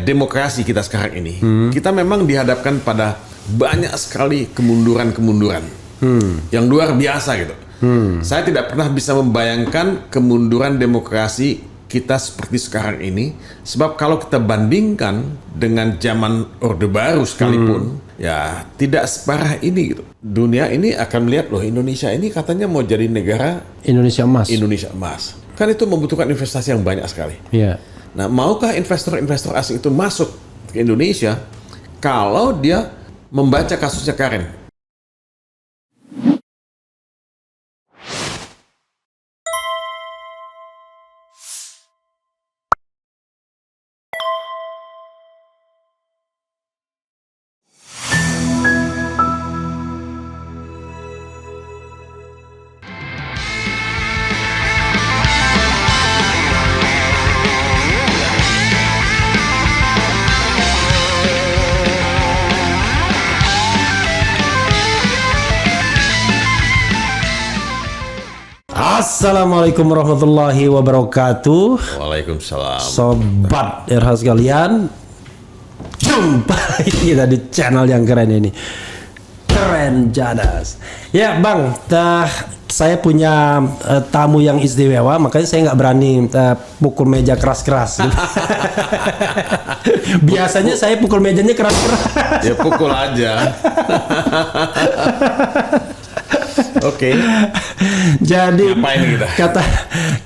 demokrasi kita sekarang ini, kita memang dihadapkan pada banyak sekali kemunduran yang luar biasa gitu. Saya tidak pernah bisa membayangkan kemunduran demokrasi kita seperti sekarang ini, sebab kalau kita bandingkan dengan zaman Orde Baru sekalipun, ya tidak separah ini gitu. Dunia ini akan melihat, loh, Indonesia ini katanya mau jadi negara Indonesia emas. Kan itu membutuhkan investasi yang banyak sekali. Iya. Nah, maukah investor-investor asing itu masuk ke Indonesia kalau dia membaca kasusnya Karen? Assalamualaikum warahmatullahi wabarakatuh. Waalaikumsalam. Sobat RH sekalian, jumpa kita di channel yang keren ini, Keren Jadas. Ya Bang, saya punya tamu yang istimewa, makanya saya nggak berani pukul meja keras-keras. Biasanya saya pukul mejanya keras-keras. Ya pukul aja. Oke. Jadi ngapain kita?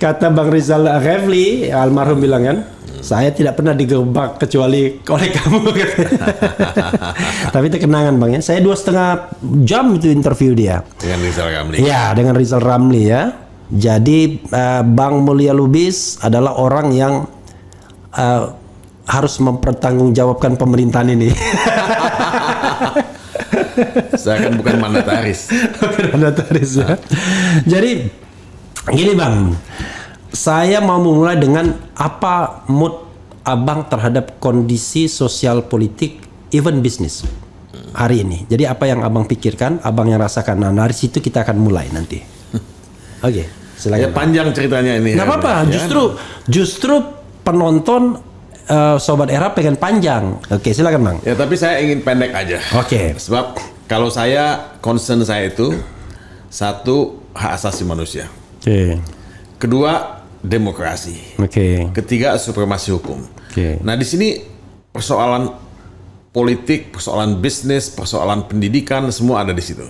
kata Bang Rizal Refli almarhum bilang kan, saya tidak pernah digebak kecuali oleh kamu. Tapi itu kenangan Bang ya. Saya 2,5 jam itu interview dia. Dengan Rizal Ramli. Ya, dengan Rizal Ramli ya. Jadi Bang Mulya Lubis adalah orang yang harus mempertanggungjawabkan pemerintahan ini. Saya kan bukan mandataris. Ya. Jadi gini Bang, saya mau memulai dengan apa mood Abang terhadap kondisi sosial politik, even bisnis hari ini. Jadi apa yang Abang pikirkan, Abang yang rasakan. Nah, dari situ kita akan mulai nanti. Oke, silakan. Ya panjang ceritanya ini. Nggak apa-apa, justru penonton Sobat Era pengen panjang. Oke, silakan Bang. Ya tapi saya ingin pendek aja. Oke. Sebab kalau concern saya itu, satu, hak asasi manusia. Oke. Kedua, demokrasi. Oke. Ketiga, supremasi hukum. Oke. Nah di sini persoalan politik, persoalan bisnis, persoalan pendidikan, semua ada di situ.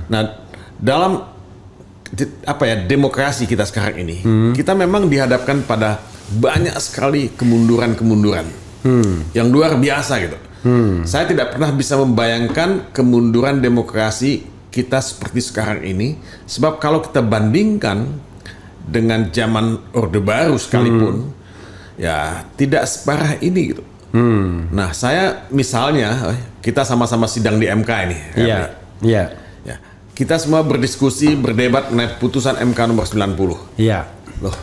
Nah dalam demokrasi kita sekarang ini, kita memang dihadapkan pada banyak sekali kemunduran yang luar biasa gitu. Saya tidak pernah bisa membayangkan kemunduran demokrasi kita seperti sekarang ini, sebab kalau kita bandingkan dengan zaman Orde Baru sekalipun, ya tidak separah ini gitu. Nah saya misalnya, kita sama-sama sidang di MK ini. Iya. Iya. Ya, kita semua berdiskusi, berdebat mengenai putusan MK nomor 90. Iya. Loh,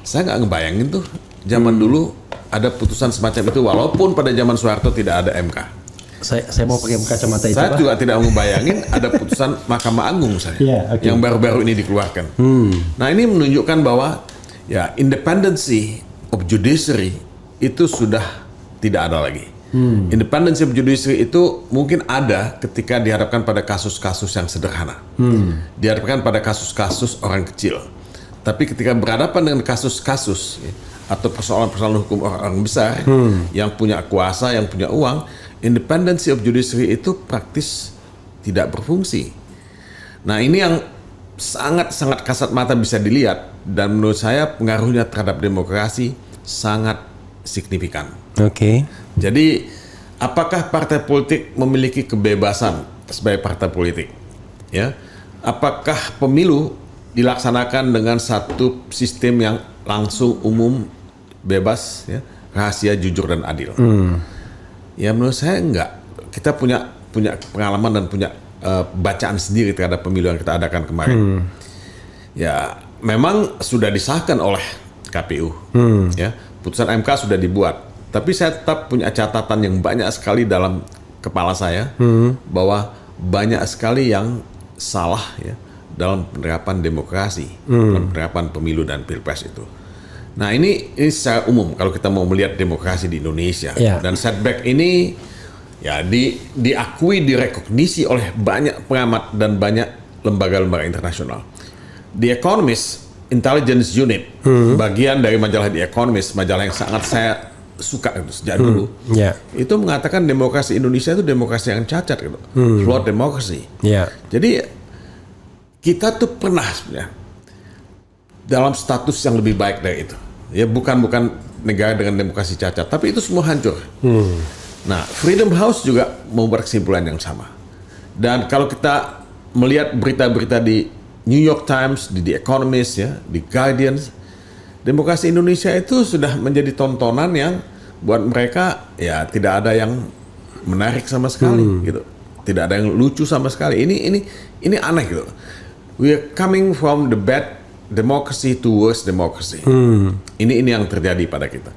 saya nggak ngebayangin tuh zaman dulu ada putusan semacam itu, walaupun pada zaman Soeharto tidak ada MK. Saya mau pakai kacamata itu. Saya juga tidak membayangin ada putusan Mahkamah Agung yang baru-baru ini dikeluarkan. Nah ini menunjukkan bahwa ya independency of judiciary itu sudah tidak ada lagi. Independency of judiciary itu mungkin ada ketika dihadapkan pada kasus-kasus yang sederhana, dihadapkan pada kasus-kasus orang kecil. Tapi ketika berhadapan dengan kasus-kasus atau persoalan-persoalan hukum orang besar yang punya kuasa, yang punya uang, independency of judiciary itu praktis tidak berfungsi. Nah ini yang sangat-sangat kasat mata bisa dilihat, dan menurut saya pengaruhnya terhadap demokrasi sangat signifikan. Oke. Jadi apakah partai politik memiliki kebebasan sebagai partai politik? Ya, apakah pemilu dilaksanakan dengan satu sistem yang langsung, umum, bebas, ya, rahasia, jujur dan adil? Ya menurut saya enggak. Kita punya pengalaman dan punya bacaan sendiri terhadap pemilu yang kita adakan kemarin. Ya memang sudah disahkan oleh KPU, ya putusan MK sudah dibuat. Tapi saya tetap punya catatan yang banyak sekali dalam kepala saya, bahwa banyak sekali yang salah ya dalam penerapan demokrasi, dalam penerapan pemilu dan pilpres itu. Nah ini secara umum kalau kita mau melihat demokrasi di Indonesia, dan setback ini ya diakui, direkognisi oleh banyak pengamat dan banyak lembaga-lembaga internasional. The Economist Intelligence Unit, bagian dari majalah The Economist, majalah yang sangat saya suka sejak dulu, itu mengatakan demokrasi Indonesia itu demokrasi yang cacat gitu, flawed democracy. Jadi kita tuh pernah sebenarnya dalam status yang lebih baik dari itu. Ya bukan negara dengan demokrasi cacat, tapi itu semua hancur. Nah, Freedom House juga membuat kesimpulan yang sama. Dan kalau kita melihat berita-berita di New York Times, di The Economist, ya, di Guardian, demokrasi Indonesia itu sudah menjadi tontonan yang buat mereka ya tidak ada yang menarik sama sekali, gitu. Tidak ada yang lucu sama sekali. Ini aneh gitu. We are coming from the bad democracy to worse democracy. Ini yang terjadi pada kita.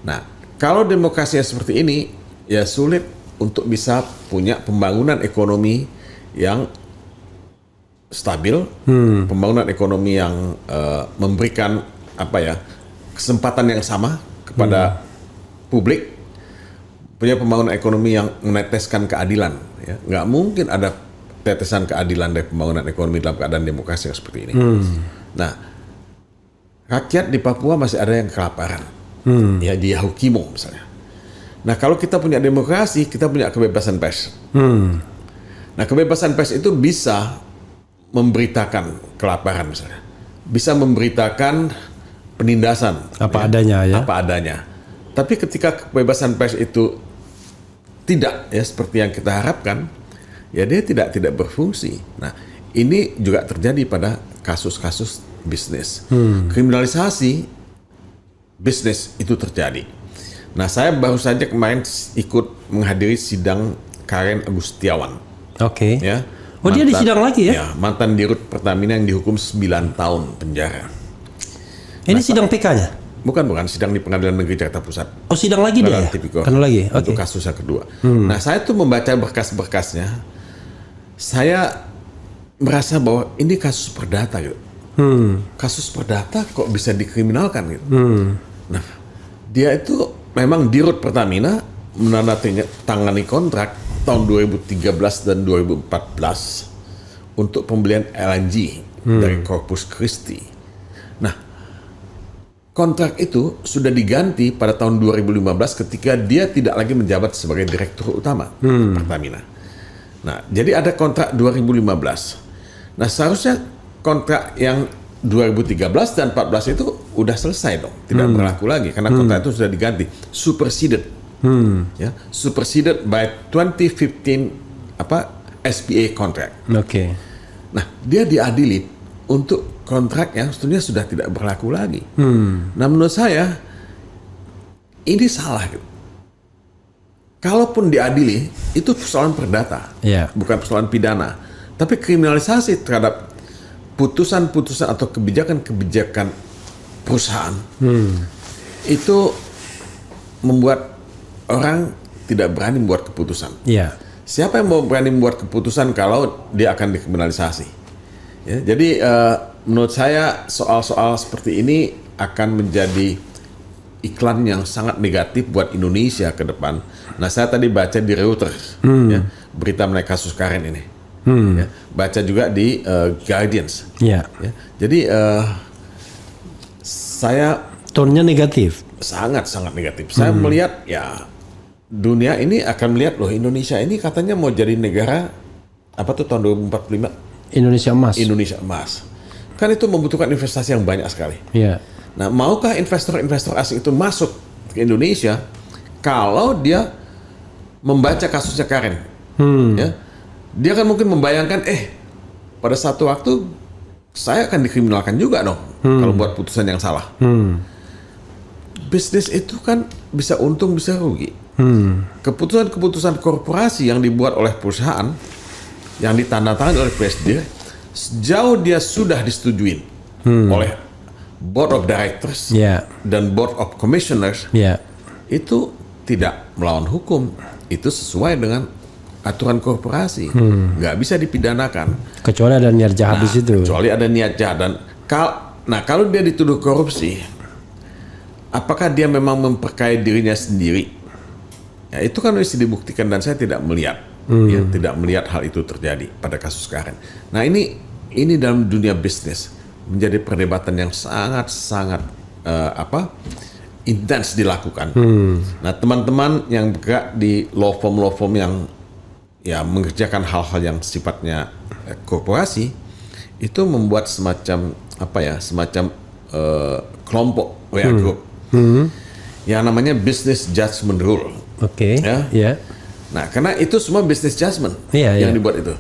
Nah, kalau demokrasi seperti ini, ya sulit untuk bisa punya pembangunan ekonomi yang stabil, pembangunan ekonomi yang memberikan kesempatan yang sama kepada publik, punya pembangunan ekonomi yang meneteskan keadilan. Ya, nggak mungkin ada tetesan keadilan dari pembangunan ekonomi dalam keadaan demokrasi yang seperti ini. Nah, rakyat di Papua masih ada yang kelaparan, ya di Yahukimo misalnya. Nah, kalau kita punya demokrasi, kita punya kebebasan pers. Nah, kebebasan pers itu bisa memberitakan kelaparan misalnya, bisa memberitakan penindasan apa adanya, ya. Apa adanya. Tapi ketika kebebasan pers itu tidak ya seperti yang kita harapkan, ya dia tidak berfungsi. Nah, ini juga terjadi pada kasus-kasus bisnis. Kriminalisasi bisnis itu terjadi. Nah, saya baru saja kemarin ikut menghadiri sidang Karen Agustiawan. Oke. Ya. Oh, dia disidang lagi ya? Ya, mantan Dirut Pertamina yang dihukum 9 tahun penjara. Ini sidang PK-nya? Bukan, sidang di Pengadilan Negeri Jakarta Pusat. Oh, sidang lagi dia? Kan lagi. Untuk kasus yang kedua. Nah, saya tuh membaca berkas-berkasnya. Saya merasa bahwa ini kasus perdata gitu. Kasus perdata kok bisa dikriminalkan gitu. Nah, dia itu memang Dirut Pertamina menandatangani kontrak tahun 2013 dan 2014 untuk pembelian LNG dari Corpus Christi. Nah, kontrak itu sudah diganti pada tahun 2015 ketika dia tidak lagi menjabat sebagai direktur utama Pertamina. Nah, jadi ada kontrak 2015. Nah, seharusnya kontrak yang 2013 dan 14 itu udah selesai dong, tidak berlaku lagi karena kontrak itu sudah diganti, superseded, ya, superseded by 2015 SPA contract. Oke. Nah, dia diadili untuk kontrak yang sebetulnya sudah tidak berlaku lagi. Nah, menurut saya ini salah. Kalaupun diadili, itu persoalan perdata, bukan persoalan pidana. Tapi kriminalisasi terhadap putusan-putusan atau kebijakan-kebijakan perusahaan itu membuat orang tidak berani membuat keputusan. Siapa yang mau berani membuat keputusan kalau dia akan dikriminalisasi? Ya, jadi menurut saya soal-soal seperti ini akan menjadi iklan yang sangat negatif buat Indonesia ke depan. Nah, saya tadi baca di Reuters ya, berita mengenai kasus Karen ini. Ya, baca juga di Guardians. Ya, jadi saya tone-nya negatif. Sangat negatif. Saya melihat ya dunia ini akan melihat loh, Indonesia ini katanya mau jadi negara tahun 2045. Indonesia emas. Indonesia emas. Kan itu membutuhkan investasi yang banyak sekali. Nah, maukah investor-investor asing itu masuk ke Indonesia kalau dia membaca kasusnya Karen? Ya, dia kan mungkin membayangkan, pada satu waktu saya akan dikriminalkan juga dong kalau buat putusan yang salah. Bisnis itu kan bisa untung bisa rugi. Keputusan-keputusan korporasi yang dibuat oleh perusahaan yang ditandatangani oleh presiden, sejauh dia sudah disetujui oleh board of directors dan board of commissioners, itu tidak melawan hukum, itu sesuai dengan aturan korporasi, nggak bisa dipidanakan. Kecuali ada niat jahat di situ. Kecuali ada niat jahat. Dan kalau dia dituduh korupsi, apakah dia memang memperkaya dirinya sendiri? Ya, itu kan mesti dibuktikan dan saya tidak melihat, ya, tidak melihat hal itu terjadi pada kasus Karen. Nah ini dalam dunia bisnis menjadi perdebatan yang sangat intens dilakukan. Nah teman-teman yang bergerak di law firm yang ya mengerjakan hal-hal yang sifatnya korporasi itu membuat semacam kelompok WA group yang namanya business judgment rule. Oke. Ya. Yeah. Nah, karena itu semua business judgment yang dibuat itu.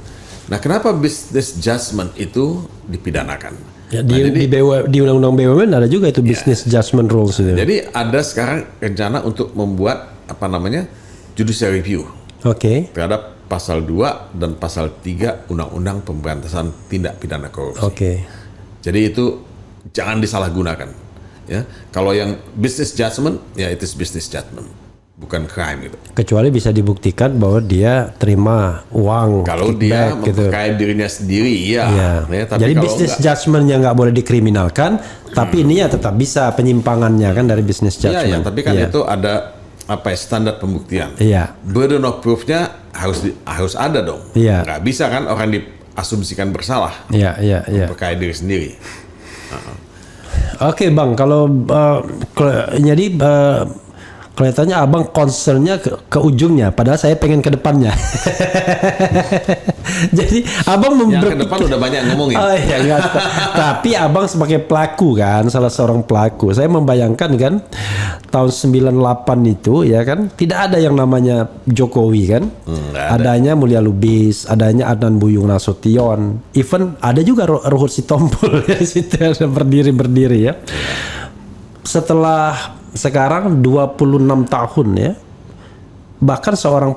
Nah, kenapa business judgment itu dipidanakan? Ya, di undang-undang BUMN ada juga itu business judgment rules itu. Jadi ada sekarang rencana untuk membuat judicial review. Oke. Terhadap pasal 2 dan pasal 3 Undang-Undang Pemberantasan Tindak Pidana Korupsi. Oke. Jadi itu jangan disalahgunakan. Ya, kalau yang business judgment, ya itu business judgment, bukan crime gitu. Kecuali bisa dibuktikan bahwa dia terima uang. Kalau dia memperkaya dirinya sendiri, ya. Tapi jadi business judgment-nya nggak boleh dikriminalkan, tapi ini ya tetap bisa penyimpangannya kan dari business judgment. Tapi kan itu ada standar pembuktian. Burden of proof-nya harus ada dong. Nggak bisa kan orang diasumsikan bersalah. Memperkaya diri sendiri. Oke Bang, kalau jadi kelihatannya Abang concernnya ke ujungnya, padahal saya pengen ke depannya. Jadi Abang yang ke depan udah banyak ngomongin. Oh iya, enggak. Tapi Abang sebagai pelaku kan, salah seorang pelaku. Saya membayangkan kan tahun 98 itu ya kan, tidak ada yang namanya Jokowi kan. Adanya Mulia Lubis, adanya Adnan Buyung Nasution, even ada juga Ruhut Sitompul di situ ada berdiri ya. Setelah sekarang 26 tahun ya, bahkan seorang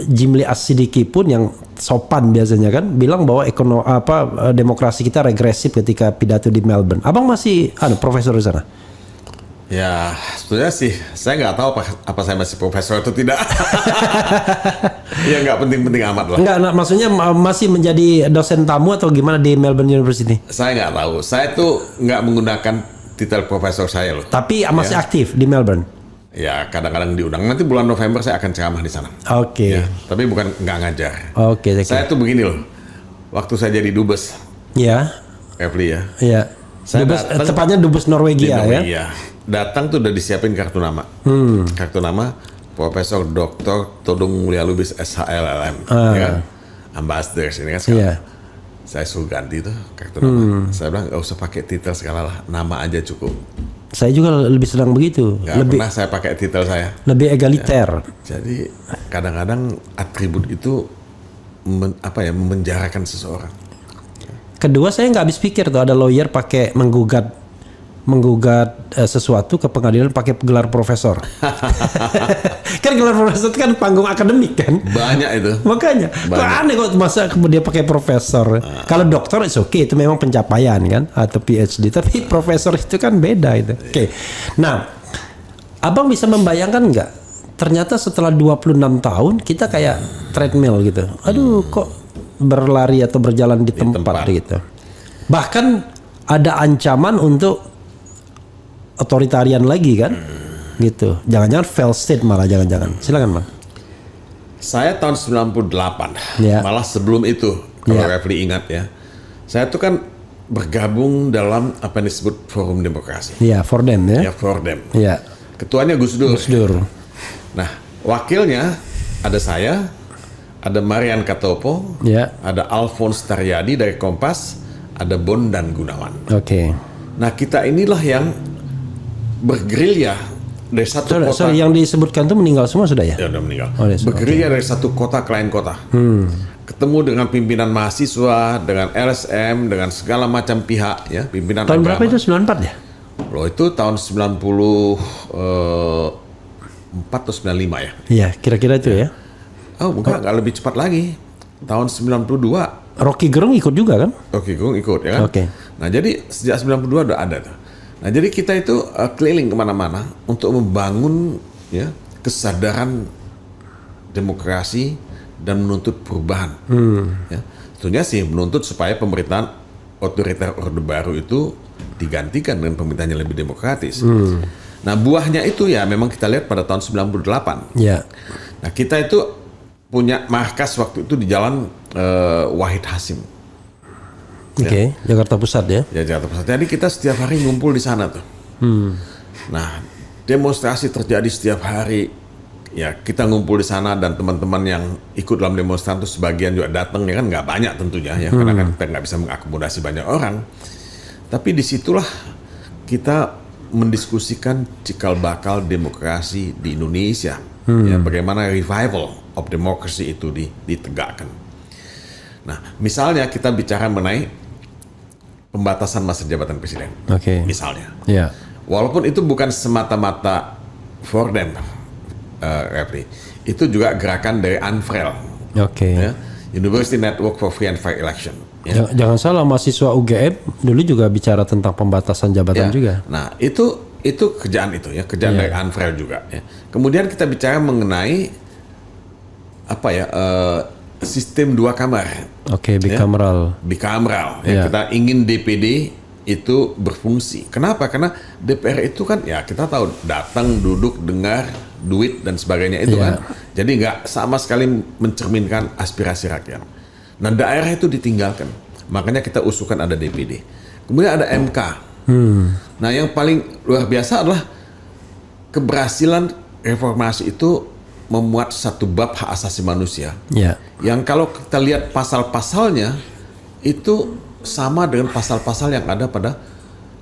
Jimli As-Sidiki pun yang sopan biasanya kan bilang bahwa demokrasi kita regresif ketika pidato di Melbourne. Abang masih profesor di sana? Ya sebetulnya sih saya nggak tahu apa saya masih profesor atau tidak. Ya nggak penting-penting amat lah. Nggak, maksudnya masih menjadi dosen tamu atau gimana di Melbourne University? Saya nggak tahu. Saya tuh nggak menggunakan titel profesor saya loh. Tapi masih aktif di Melbourne? Ya kadang-kadang diundang. Nanti bulan November saya akan ceramah di sana. Oke. Ya, tapi bukan nggak ngajar. Oke. Saya tuh begini loh. Waktu saya jadi dubes. Iya. Refli ya. Iya. Tepatnya dubes Norwegia ya. Iya. Datang tuh udah disiapin kartu nama. Kartu nama Profesor Dr. Todung Mulia Lubis SHLLM. Ya kan? Ambassadors ini kan sekarang. Iya. Saya suruh ganti tuh kartu nama. Saya bilang nggak usah pakai titel segala lah, nama aja cukup. Saya juga lebih senang begitu. Lebih pernah saya pakai titel saya. Lebih egaliter. Ya. Jadi kadang-kadang atribut itu memenjarakan seseorang. Kedua saya nggak habis pikir tuh ada lawyer pakai menggugat sesuatu ke pengadilan pakai gelar profesor. Kan gelar profesor itu kan panggung akademik kan. Banyak itu. Makanya kok aneh kok masa dia pakai profesor. Kalau dokter itu oke, itu memang pencapaian kan atau PhD. Tapi profesor itu kan beda itu. Oke. Nah, Abang bisa membayangkan nggak? Ternyata setelah 26 tahun kita kayak treadmill gitu. Aduh kok berlari atau berjalan di tempat gitu. Bahkan ada ancaman untuk otoritarian lagi kan, gitu. Jangan-jangan fail state malah jangan-jangan. Silakan Bang. Saya tahun 98, malah sebelum itu kalau Refli ingat ya, saya tuh kan bergabung dalam apa yang disebut Forum Demokrasi. Iya, Fordem ya. Ya Fordem. Iya. Ketuanya Gus Dur. Gus Dur. Nah, wakilnya ada saya, ada Marian Katopo, ada Alphonse Taryadi dari Kompas, ada Bondan Gunawan. Oke. Nah kita inilah yang bergerilya dari satu kota. Sorry, yang disebutkan itu meninggal semua sudah ya? Ya udah meninggal. Bergerilya dari satu kota ke lain kota. Ketemu dengan pimpinan mahasiswa, dengan LSM, dengan segala macam pihak ya, pimpinan tahun agama. Berapa itu? 94 ya? Loh itu tahun 94 atau 95 ya? Iya, kira-kira itu ya. Oh enggak lebih cepat lagi. Tahun 92. Rocky Gerung ikut juga kan? Rocky Gerung ikut ya kan? Oke. Nah jadi sejak 92 udah ada tuh. Nah jadi kita itu keliling kemana-mana untuk membangun ya kesadaran demokrasi dan menuntut perubahan. Ya. Tentunya sih menuntut supaya pemerintahan otoriter Orde Baru itu digantikan dengan pemerintahan yang lebih demokratis. Nah, buahnya itu ya memang kita lihat pada tahun 98. Ya. Nah, kita itu punya markas waktu itu di Jalan Wahid Hasim. Oke, Jakarta Pusat ya. Ya, Jakarta Pusat. Jadi kita setiap hari ngumpul di sana tuh. Nah, demonstrasi terjadi setiap hari. Ya, kita ngumpul di sana dan teman-teman yang ikut dalam demonstrasi itu sebagian juga datang, ya kan nggak banyak tentunya ya, karena kan kita nggak bisa mengakomodasi banyak orang. Tapi disitulah kita mendiskusikan cikal bakal demokrasi di Indonesia, ya, bagaimana revival of democracy itu ditegakkan. Nah, misalnya kita bicara mengenai pembatasan masa jabatan presiden, misalnya. Ya. Walaupun itu bukan semata-mata for them, Refli, itu juga gerakan dari UNFREL, ya, University Network for Free and Fair Election. Ya. Jangan salah, mahasiswa UGM dulu juga bicara tentang pembatasan jabatan juga. Nah, itu kerjaan itu ya, kerjaan dari UNFREL juga. Ya. Kemudian kita bicara mengenai apa ya, sistem 2 kamar. Bikameral. Bikameral. Ya. Kita ingin DPD itu berfungsi. Kenapa? Karena DPR itu kan ya kita tahu datang, duduk, dengar, duit dan sebagainya itu kan. Jadi nggak sama sekali mencerminkan aspirasi rakyat. Nah, daerah itu ditinggalkan. Makanya kita usulkan ada DPD. Kemudian ada MK. Nah, yang paling luar biasa adalah keberhasilan reformasi itu memuat satu bab hak asasi manusia. Yang kalau kita lihat pasal-pasalnya itu sama dengan pasal-pasal yang ada pada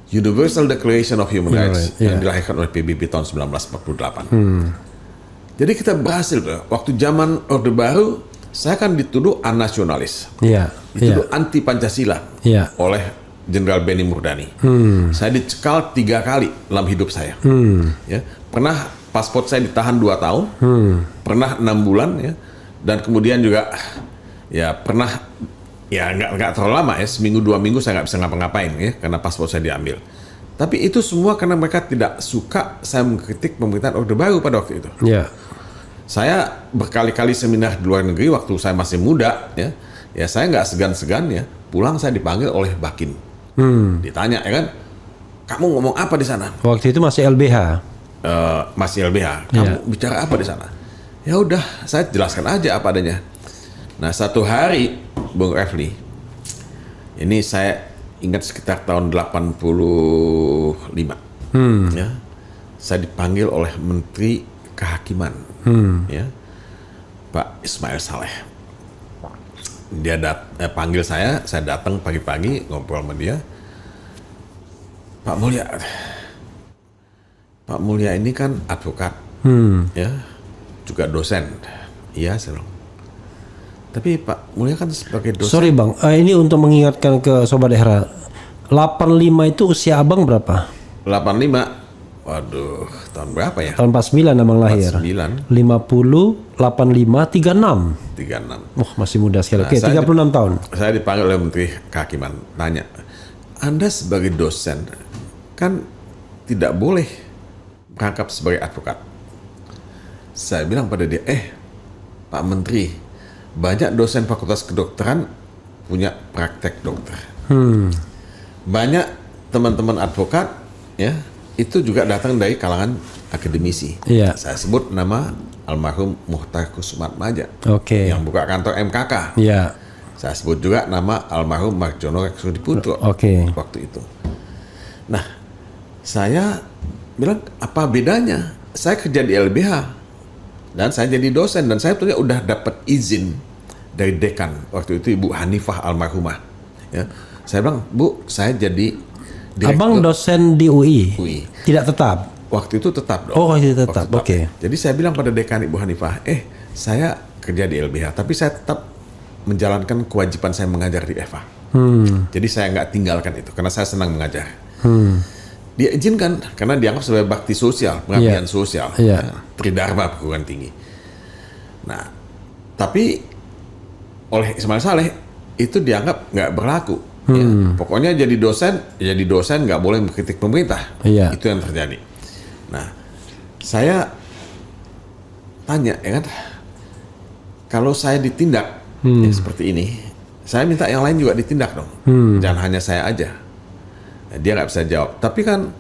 Universal Declaration of Human Rights yang dilahirkan oleh PBB tahun 1948. Jadi kita berhasil. Waktu zaman Orde Baru, saya kan dituduh anasionalis, dituduh anti Pancasila oleh Jenderal Benny Murdani. Saya dicekal 3 kali dalam hidup saya. Ya, pernah paspor saya ditahan 2 tahun, pernah 6 bulan, ya, dan kemudian juga ya pernah ya nggak terlalu lama ya, seminggu 2 minggu saya nggak bisa ngapa-ngapain ya karena paspor saya diambil. Tapi itu semua karena mereka tidak suka saya mengkritik pemerintahan Orde Baru pada waktu itu. Saya berkali-kali seminar di luar negeri waktu saya masih muda ya saya nggak segan-segan ya pulang saya dipanggil oleh Bakin. Ditanya ya kan, kamu ngomong apa di sana? Waktu itu masih LBH. Masih LBH. Kamu bicara apa di sana? Ya udah, saya jelaskan aja apa adanya. Nah, satu hari, Bung Refli, ini saya ingat sekitar tahun 85, ya, saya dipanggil oleh Menteri Kehakiman, ya, Pak Ismail Saleh. Dia panggil saya datang pagi-pagi ngobrol sama dia. Pak Mulya ini kan advokat, ya, juga dosen. Iya, saya bilang. Tapi Pak Mulya kan sebagai dosen. Sorry Bang, ini untuk mengingatkan ke Sobat Ehra. 85 itu usia Abang berapa? 85, waduh, tahun berapa ya? Tahun 49 Abang lahir. 49. 50, 85, 36. 36. Oh, masih muda sekali. Oke, 36 tahun. Saya dipanggil oleh Menteri Kehakiman, tanya, Anda sebagai dosen kan tidak boleh merangkap sebagai advokat. Saya bilang pada dia, Pak Menteri, banyak dosen fakultas kedokteran punya praktek dokter. Banyak teman-teman advokat ya itu juga datang dari kalangan akademisi. Saya sebut nama almarhum Muhtar Kusumatmaja yang buka kantor MKK. Saya sebut juga nama almarhum Marjono Reksudiputro waktu itu. Nah, saya bilang apa bedanya? Saya kerja di LBH. Dan saya jadi dosen dan saya tentunya udah dapat izin dari dekan waktu itu Ibu Hanifah almarhumah. Ya, saya bilang, Bu, saya jadi direktur. Abang dosen di UI? Tidak tetap? Waktu itu tetap dong. Oh, itu tetap. Oke. Jadi saya bilang pada dekan Ibu Hanifah, saya kerja di LBH, tapi saya tetap menjalankan kewajiban saya mengajar di EVA. Jadi saya nggak tinggalkan itu karena saya senang mengajar. Dia izinkan karena dianggap sebagai bakti sosial, pengabdian sosial, tridharma perguruan tinggi. Nah, tapi oleh Ismail Saleh itu dianggap nggak berlaku. Ya. Pokoknya jadi dosen nggak boleh mengkritik pemerintah. Itu yang terjadi. Nah, saya tanya ya kan, kalau saya ditindak seperti ini, saya minta yang lain juga ditindak dong. Jangan hanya saya aja. Dia nggak bisa jawab. Tapi kan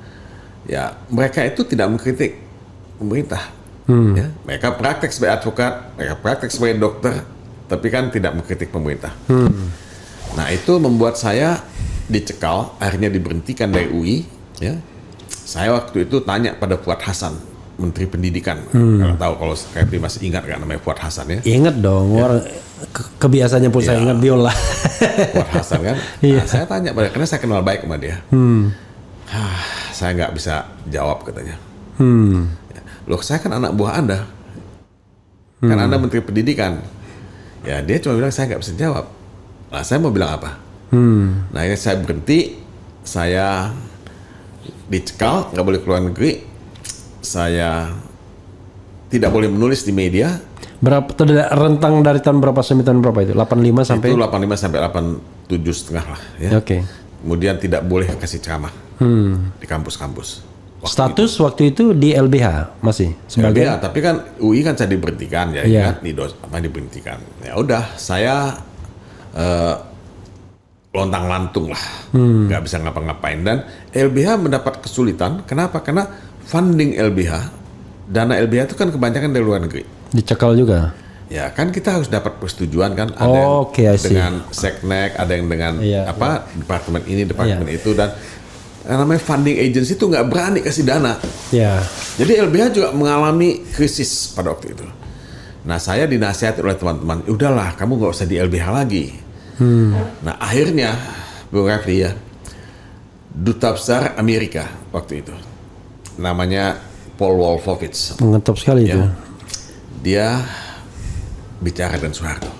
ya mereka itu tidak mengkritik pemerintah. Ya, mereka praktek sebagai advokat, mereka praktek sebagai dokter, tapi kan tidak mengkritik pemerintah. Nah itu membuat saya dicekal, akhirnya diberhentikan dari UI. Ya, saya waktu itu tanya pada Fuad Hasan, Menteri Pendidikan. Nggak tahu kalau saya masih ingat kan namanya Fuad Hasan ya. Ingat dong, orang kebiasaannya pun saya ingat biola. Fuad Hasan kan. Nah, saya tanya pada, karena saya kenal baik sama dia. Saya nggak bisa jawab katanya. Loh, saya kan anak buah Anda. Kan Anda Menteri Pendidikan. Ya, dia cuma bilang saya nggak bisa jawab. Nah, saya mau bilang apa? Nah, akhirnya saya berhenti. Saya dicekal, nggak boleh keluar negeri. Saya tidak boleh menulis di media. Berapa rentang dari tahun berapa sampai tahun berapa itu? 85 sampai? Itu 85 sampai 87,5 lah. Ya. Oke. Kemudian tidak boleh kasih ceramah di kampus-kampus. Status waktu itu di LBH masih sebagai LBH, tapi kan UI kan saya diberhentikan ya, kan diberhentikan. Ya udah, saya lontang-lantung lah, nggak bisa ngapa-ngapain. Dan LBH mendapat kesulitan. Kenapa? Karena funding LBH, dana LBH itu kan kebanyakan dari luar negeri. Dicekal juga. Ya kan kita harus dapat persetujuan kan. Ada yang dengan Seknek, ada yang dengan departemen ini, departemen itu, dan namanya funding agency itu nggak berani kasih dana. Jadi LBH juga mengalami krisis pada waktu itu. Nah saya dinasihati oleh teman-teman, udahlah kamu nggak usah di LBH lagi. Nah akhirnya Bung Refli ya, Duta Besar Amerika waktu itu, namanya Paul Wolfowitz. Mengetop sekali itu. Dia bicara dengan Soeharto.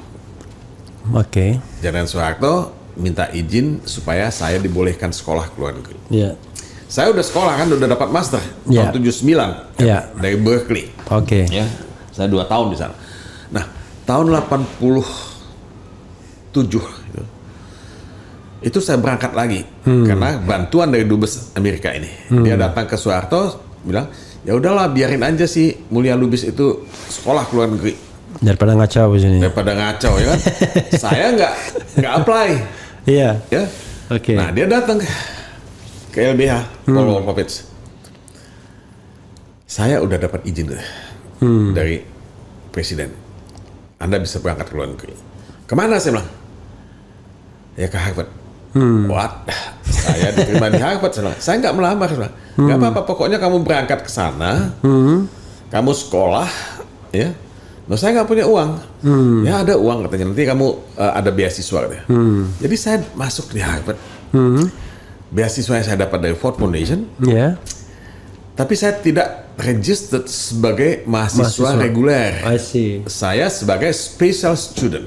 Dengan Soeharto minta izin supaya saya dibolehkan sekolah ke luar negeri. Saya udah sekolah kan, udah dapat master tahun 79 dari Berkeley. Ya, saya 2 tahun di sana. Nah, tahun 87 itu saya berangkat lagi karena bantuan dari Dubes Amerika ini. Dia datang ke Soeharto bilang, ya udahlah biarin aja si Mulia Lubis itu sekolah ke luar negeri. Daripada ngacau di sini. Daripada ngacau ya kan. Saya nggak apply. Ya. Nah dia datang ke LBH, Paul Wolfowitz. Saya udah dapat izin dari presiden. Anda bisa berangkat ke luar negeri. Kemana saya bilang? Ya ke Harvard. What? Saya diterima di Harvard. Saya nggak melamar. Nggak apa-apa. Pokoknya kamu berangkat ke sana. Kamu sekolah. Ya. Nah, saya nggak punya uang. Ya ada uang katanya. Nanti kamu ada beasiswa katanya. Jadi saya masuk di Harvard. Beasiswa yang saya dapat dari Ford Foundation. Tapi saya tidak registered sebagai mahasiswa reguler. Saya sebagai special student.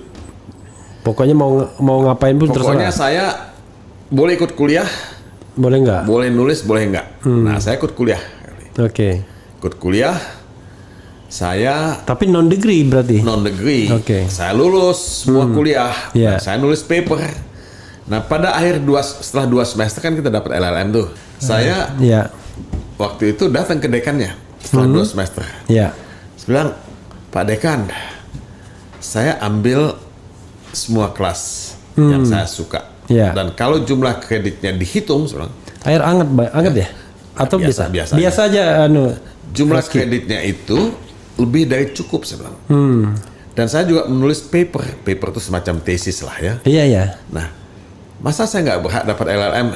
Pokoknya mau ngapain pun terserah. Pokoknya saya boleh ikut kuliah. Boleh nggak? Boleh nulis, boleh nggak. Nah saya ikut kuliah. Ikut kuliah. Saya tapi non degree berarti. Non degree. Saya lulus semua kuliah. Nah, saya nulis paper. Nah pada akhir setelah 2 semester kan kita dapat LLM tuh. Saya waktu itu datang ke dekannya setelah 2 semester. Saya bilang, Pak Dekan, saya ambil semua kelas yang saya suka. Dan kalau jumlah kreditnya dihitung, air hangat ya? Atau biasa aja jumlah kreditnya itu lebih dari cukup saya bilang. Dan saya juga menulis paper itu semacam tesis lah ya. Nah, masa saya nggak berhak dapat LLM?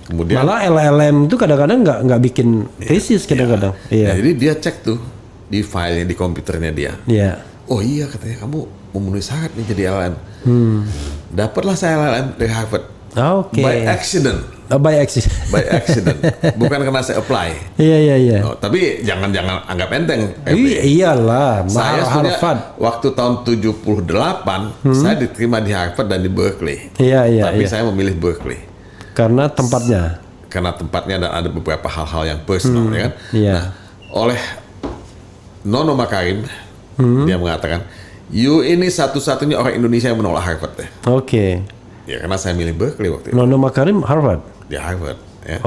Kemudian malah LLM itu kadang-kadang nggak bikin tesis kadang-kadang. Jadi dia cek tuh di filenya di komputernya dia. Oh iya katanya kamu memenuhi syarat nih jadi LLM. Dapatlah saya LLM dari Harvard. By accident. By accident. Bukan karena saya apply. Tapi jangan anggap enteng. Iyalah, saya Harvard. Waktu tahun 78 saya diterima di Harvard dan di Berkeley. Tapi saya memilih Berkeley. Karena tempatnya. Dan ada beberapa hal-hal yang personal ya kan. Nah, oleh Nono Makarim dia mengatakan, "You ini satu-satunya orang Indonesia yang menolak Harvard." Ya karena saya milih Berkeley waktu itu. Nono Makarim Harvard. Di Harvard ya.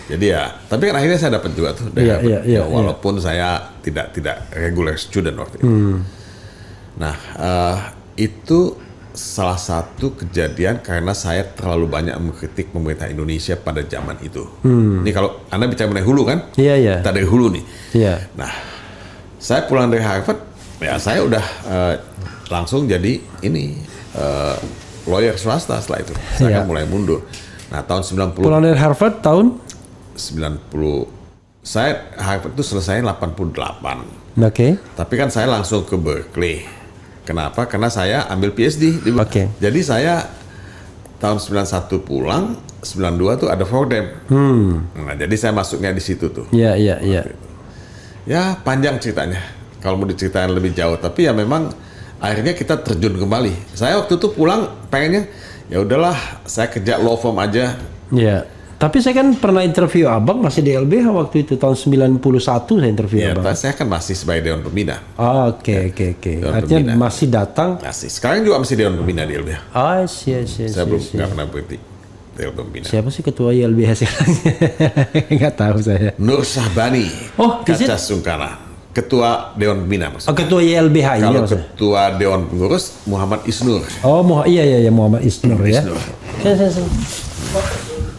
Jadi tapi kan akhirnya saya dapat juga tuh dari Harvard. Walaupun saya tidak regular student waktu itu. Nah, itu salah satu kejadian karena saya terlalu banyak mengkritik pemerintah Indonesia pada zaman itu. Ini kalau Anda bicara mengenai hulu kan? Iya. Kita dari hulu nih. Iya. Nah, saya pulang dari Harvard, ya saya udah langsung jadi lawyer swasta setelah itu. Saya kan mulai mundur. Nah, tahun 90. Pulang dari Harvard tahun? 90. Saya Harvard itu selesai 88. Oke. Tapi kan saya langsung ke Berkeley. Kenapa? Karena saya ambil PhD. Jadi saya tahun 91 pulang, 92 tuh ada Fordham. Nah, jadi saya masuknya di situ tuh. Iya. Ya, panjang ceritanya. Kalau mau diceritain lebih jauh, tapi ya memang akhirnya kita terjun kembali. Saya waktu itu pulang pengennya ya udahlah, saya kerja law firm aja. Iya. Tapi saya kan pernah interview Abang masih di LBH waktu itu tahun 91 saya interview Abang. Ya, saya kan masih sebagai Dewan Pembina. Oke. Artinya Pembina. masih datang. Masih. Sekarang juga masih Dewan Pembina di LBH. Saya belum nggak pernah berhenti Dewan Pembina. Siapa sih ketua LBH sekarang? Nggak tahu saya. Nur Sahbani. Kaca Sungkara. Ketua Dewan Pembina maksudnya. Ketua YLBH ini Kalau maksudnya. Ketua Dewan Pengurus Muhammad Isnur. Iya Muhammad Isnur ya. Isnur.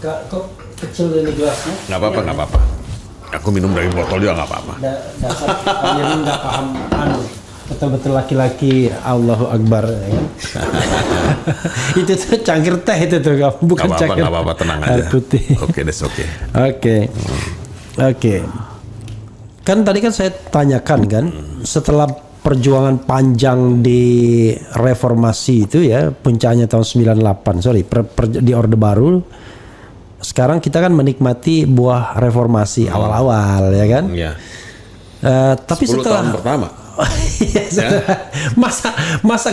Kok kecil ini gelasnya? Nggak apa-apa. Aku minum dari botol juga nggak apa-apa. Dasar kalian nggak paham betul-betul laki-laki Allahu Akbar ya kan? Itu tuh cangkir teh itu tuh bukan cangkir. Nggak apa-apa, tenang aja. Air putih. Oke, that's okay. Oke. Kan tadi kan saya tanyakan kan setelah perjuangan panjang di reformasi itu ya, puncaknya tahun 98, di Orde Baru. Sekarang kita kan menikmati buah reformasi awal-awal ya kan? Iya. Tapi 10 setelah tahun pertama. masa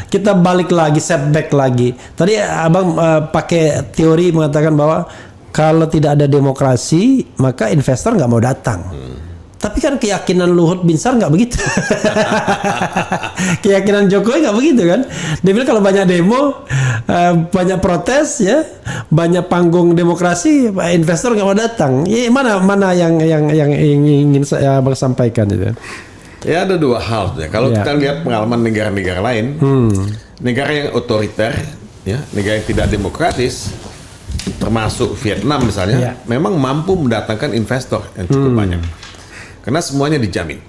kita balik lagi, setback lagi. Tadi Abang pakai teori mengatakan bahwa kalau tidak ada demokrasi maka investor nggak mau datang. Tapi kan keyakinan Luhut Binsar nggak begitu. Keyakinan Jokowi nggak begitu kan. Dia bilang kalau banyak demo, banyak protes ya, banyak panggung demokrasi, investor nggak mau datang. Ya, mana yang ingin saya Abang sampaikan itu? Ya ada dua hal ya. Kalau kita lihat pengalaman negara-negara lain, negara yang otoriter, ya, negara yang tidak demokratis, termasuk Vietnam misalnya, memang mampu mendatangkan investor yang cukup banyak. Karena semuanya dijamin.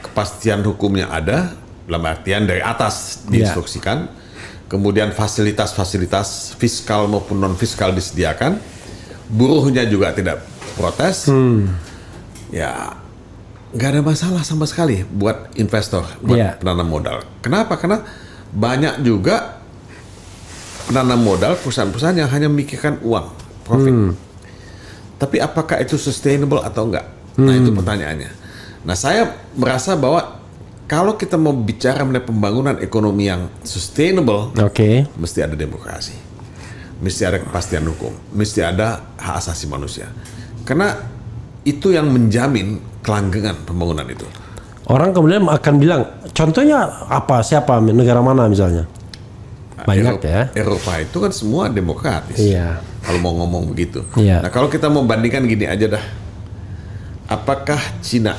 Kepastian hukumnya ada, dalam artian dari atas diinstruksikan. Kemudian fasilitas-fasilitas fiskal maupun non-fiskal disediakan. Buruhnya juga tidak protes. Ya, nggak ada masalah sama sekali buat investor, buat penanam modal. Kenapa? Karena banyak juga penanam modal, perusahaan-perusahaan yang hanya memikirkan uang, profit. Tapi apakah itu sustainable atau enggak? Nah itu pertanyaannya. Nah saya merasa bahwa kalau kita mau bicara mengenai pembangunan ekonomi yang sustainable, mesti ada demokrasi, mesti ada kepastian hukum, mesti ada hak asasi manusia. Karena itu yang menjamin kelanggengan pembangunan itu. Orang kemudian akan bilang, contohnya apa? Siapa? Negara mana misalnya? Banyak Eropa itu kan semua demokratis. Kalau mau ngomong begitu. Nah kalau kita mau bandingkan gini aja dah. Apakah Cina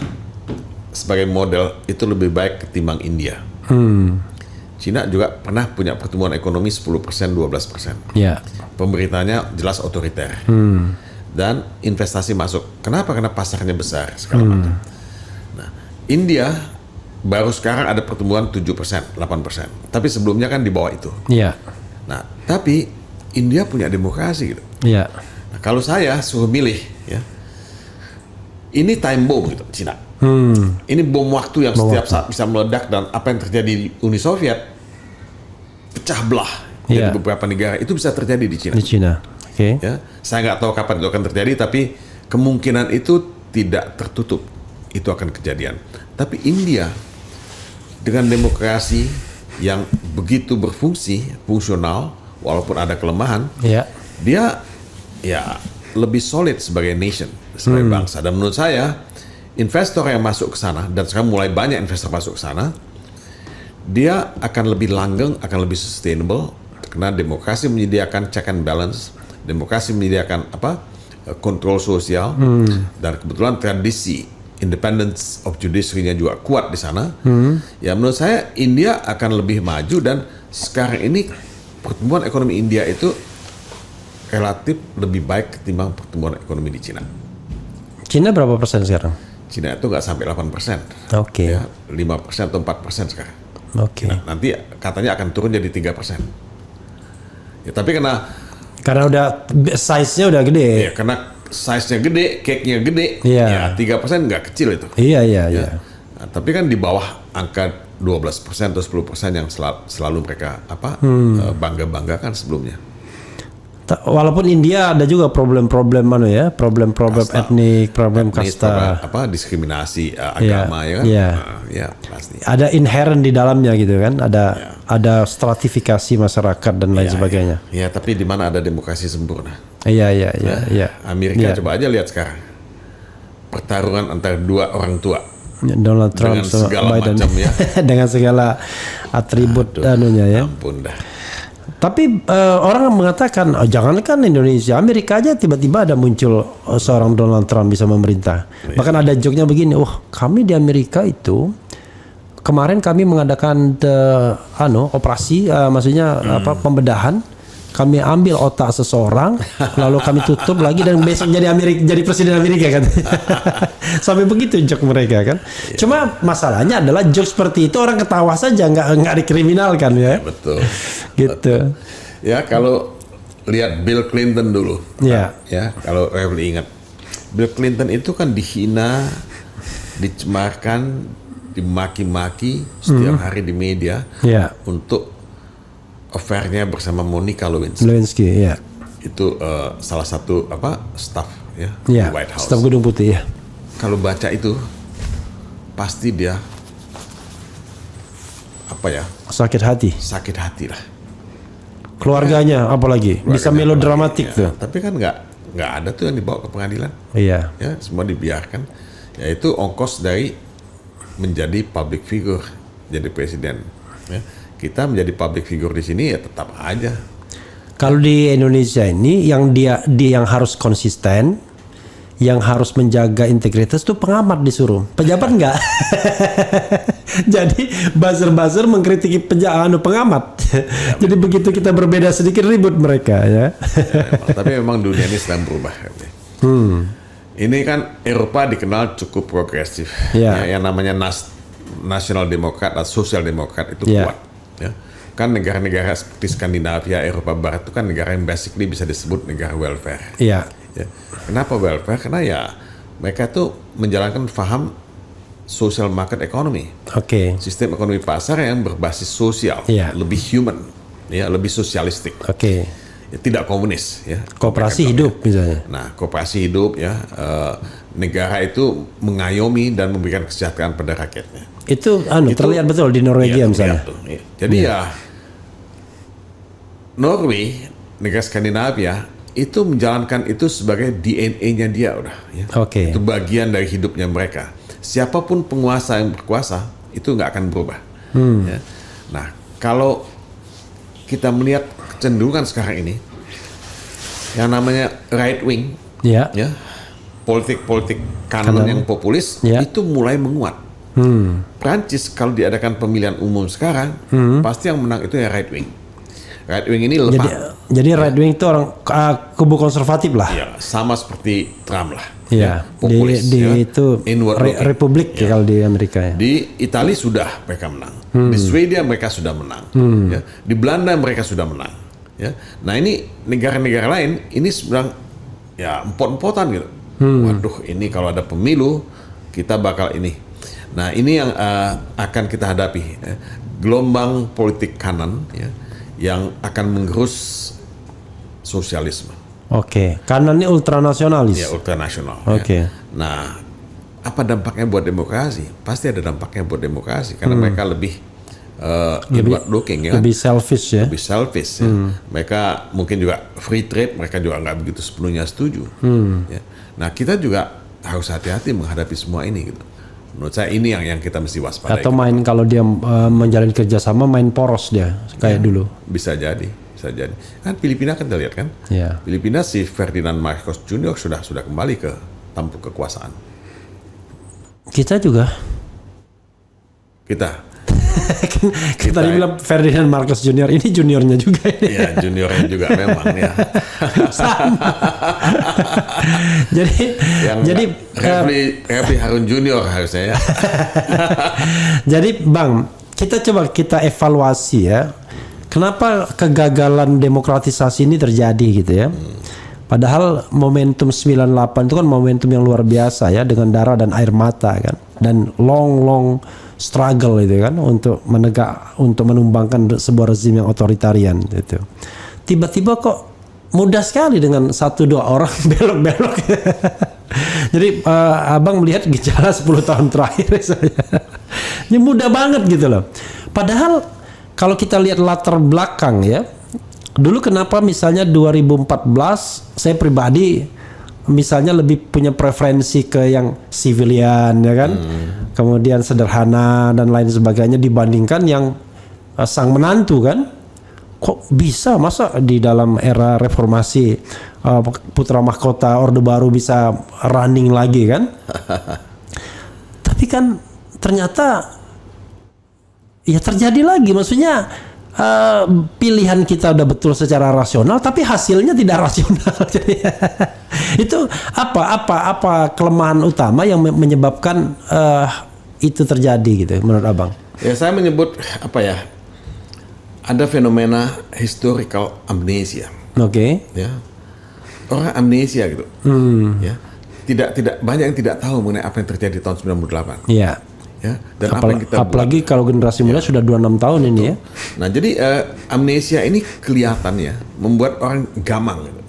sebagai model itu lebih baik ketimbang India? Cina juga pernah punya pertumbuhan ekonomi 10%, 12%. Pemerintahnya jelas otoriter. Dan investasi masuk. Kenapa? Karena pasarnya besar segala macam. Nah, India baru sekarang ada pertumbuhan 7%, 8%. Tapi sebelumnya kan di bawah itu. Nah, tapi India punya demokrasi gitu. Nah, kalau saya suruh milih ya, ini time bomb gitu Cina. Ini bom waktu yang setiap saat bisa meledak, dan apa yang terjadi di Uni Soviet pecah belah di beberapa negara itu bisa terjadi di Cina. Ya, saya nggak tahu kapan itu akan terjadi, tapi kemungkinan itu tidak tertutup, itu akan kejadian. Tapi India dengan demokrasi yang begitu berfungsi, fungsional, walaupun ada kelemahan, dia ya lebih solid sebagai nation, sebagai bangsa. Dan menurut saya investor yang masuk ke sana, dan sekarang mulai banyak investor masuk ke sana, dia akan lebih langgeng, akan lebih sustainable, karena demokrasi menyediakan check and balance, demokrasi menyediakan kontrol sosial, dan kebetulan tradisi independence of judiciary-nya juga kuat di sana. Ya menurut saya India akan lebih maju, dan sekarang ini pertumbuhan ekonomi India itu relatif lebih baik ketimbang pertumbuhan ekonomi di Cina. Cina berapa persen sekarang? Cina itu nggak sampai 8%. Oke. Ya, 5% atau 4% sekarang. Oke. Nah, nanti katanya akan turun jadi 3%. Ya, tapi karena udah size-nya udah gede. ya, karena size-nya gede, cake-nya gede, Iya. ya 3% nggak kecil itu. Iya. Nah, tapi kan di bawah angka 12% atau 10% yang selalu mereka bangga-banggakan sebelumnya. Walaupun India ada juga problem-problem problem-problem Kasta. etnik, problem kasta. Diskriminasi agama ya kan? Iya. Nah, ya pasti. Ada inherent di dalamnya gitu kan, ada stratifikasi masyarakat dan lain sebagainya. Ya, tapi di mana ada demokrasi sempurna? Iya. Amerika coba aja lihat sekarang. Pertarungan antara dua orang tua. Donald Trump dengan sama segala Biden macam ya. dengan segala atribut anunya ya. Ampun dah. Tapi orang mengatakan jangankan Indonesia, Amerika aja tiba-tiba ada muncul seorang Donald Trump bisa memerintah. Bahkan ada joke-nya begini, kami di Amerika itu kemarin kami mengadakan operasi, maksudnya pembedahan. Kami ambil otak seseorang, lalu kami tutup lagi dan besok jadi presiden Amerika kan. Sampai begitu joke mereka kan. Cuma masalahnya adalah joke seperti itu orang ketawa saja, nggak dikriminalkan ya. Betul. Gitu. Betul. Ya, kalau lihat Bill Clinton dulu. Ya. Ya, kalau Refli ingat. Bill Clinton itu kan dihina, dicemarkan, dimaki-maki setiap hari di media untuk affair-nya bersama Monica Lewinsky, ya. Itu salah satu staff ya di White House. Staf Gedung Putih ya. Kalau baca itu pasti dia sakit hati lah. Keluarganya apalagi bisa melodramatik tuh. Tapi kan nggak ada tuh yang dibawa ke pengadilan. Iya. Ya, semua dibiarkan. Yaitu ongkos dari menjadi public figure, jadi presiden. Ya. Kita menjadi public figure di sini ya tetap aja. Kalau di Indonesia ini yang dia yang harus konsisten, yang harus menjaga integritas itu pengamat disuruh, pejabat enggak. Jadi buzzer mengkritiki pengamat. Jadi begitu kita berbeda sedikit ribut mereka ya. Tapi memang dunia ini sedang berubah. Ini kan Eropa dikenal cukup progresif. Ya, yang namanya National Demokrat atau Sosial Demokrat itu kuat. Ya. Kan negara-negara seperti Skandinavia, Eropa Barat itu kan negara yang basically bisa disebut negara welfare. Iya. Ya. Kenapa welfare? Karena ya mereka tuh menjalankan paham social market economy. Oke. Sistem ekonomi pasar yang berbasis sosial, lebih human, ya lebih sosialistik. Oke. Ya, tidak komunis, ya. Koperasi hidup misalnya. Nah, koperasi hidup ya, negara itu mengayomi dan memberikan kesejahteraan pada rakyatnya. Itu terlihat betul di Norwegia misalnya. Ya. Jadi ya Norway, negara Skandinavia itu menjalankan itu sebagai DNA-nya dia udah. Ya. Itu bagian dari hidupnya mereka. Siapapun penguasa yang berkuasa itu nggak akan berubah. Ya. Nah, kalau kita melihat kecenderungan sekarang ini, yang namanya right wing, ya, politik kanan yang populis itu mulai menguat. Prancis kalau diadakan pemilihan umum sekarang, pasti yang menang itu ya right wing. Right wing ini lemah. Jadi right wing itu orang kubu konservatif lah. Ya, sama seperti Trump lah. Ya, populis. Itu republik ya kalau di Amerika ya. Di Italia sudah mereka menang. Di Swedia mereka sudah menang. Ya. Di Belanda mereka sudah menang. Ya. Nah ini negara-negara lain ini sedang ya empot-empotan gitu. Waduh, ini kalau ada pemilu kita bakal ini. Nah ini yang akan kita hadapi, ya. Gelombang politik kanan ya, yang akan menggerus sosialisme. Kanan ini ultranasionalis. Ya, ultranasional. Ya. Nah, apa dampaknya buat demokrasi? Pasti ada dampaknya buat demokrasi karena mereka lebih inward looking ya. Lebih selfish ya. Lebih selfish. Ya. Mereka mungkin juga free trade, mereka juga nggak begitu sepenuhnya setuju. Ya. Nah, kita juga harus hati-hati menghadapi semua ini gitu. Menurut saya ini yang kita mesti waspadai. Atau main kalau dia menjalin kerjasama main poros dia kayak dulu. Bisa jadi. Kan Filipina kan kita lihat kan. Ya. Filipina si Ferdinand Marcos Jr. sudah kembali ke tampuk kekuasaan. Kita juga. Kita Kita tadi bilang Ferdinand Marcos Junior, ini juniornya juga. Iya, juniornya juga memang ya. Sama. jadi Refli Harun Junior harusnya ya. Jadi Bang, kita evaluasi ya. Kenapa kegagalan demokratisasi ini terjadi gitu ya? Padahal momentum 98 itu kan momentum yang luar biasa ya, dengan darah dan air mata kan, dan long struggle itu kan untuk menumbangkan sebuah rezim yang otoritarian gitu. Tiba-tiba kok mudah sekali dengan 1-2 orang belok-belok. Jadi abang melihat gejala 10 tahun terakhir saya. Ini mudah banget gitu loh. Padahal kalau kita lihat latar belakang ya, dulu kenapa misalnya 2014 saya pribadi misalnya lebih punya preferensi ke yang civilian ya kan, kemudian sederhana dan lain sebagainya dibandingkan yang sang menantu kan. Kok bisa masa di dalam era reformasi putra mahkota Orde Baru bisa running lagi kan? Tapi kan ternyata ya terjadi lagi, maksudnya pilihan kita udah betul secara rasional tapi hasilnya tidak rasional. Jadi itu apa kelemahan utama yang menyebabkan itu terjadi gitu menurut abang? Ya saya menyebut ada fenomena historical amnesia. Oke. Ya, orang amnesia gitu. Ya, tidak banyak yang tidak tahu mengenai apa yang terjadi tahun 98. Iya. Ya, dan apalagi kalau generasi muda sudah 26 tahun ini ya. Nah, jadi amnesia ini kelihatannya membuat orang gamang. Gitu.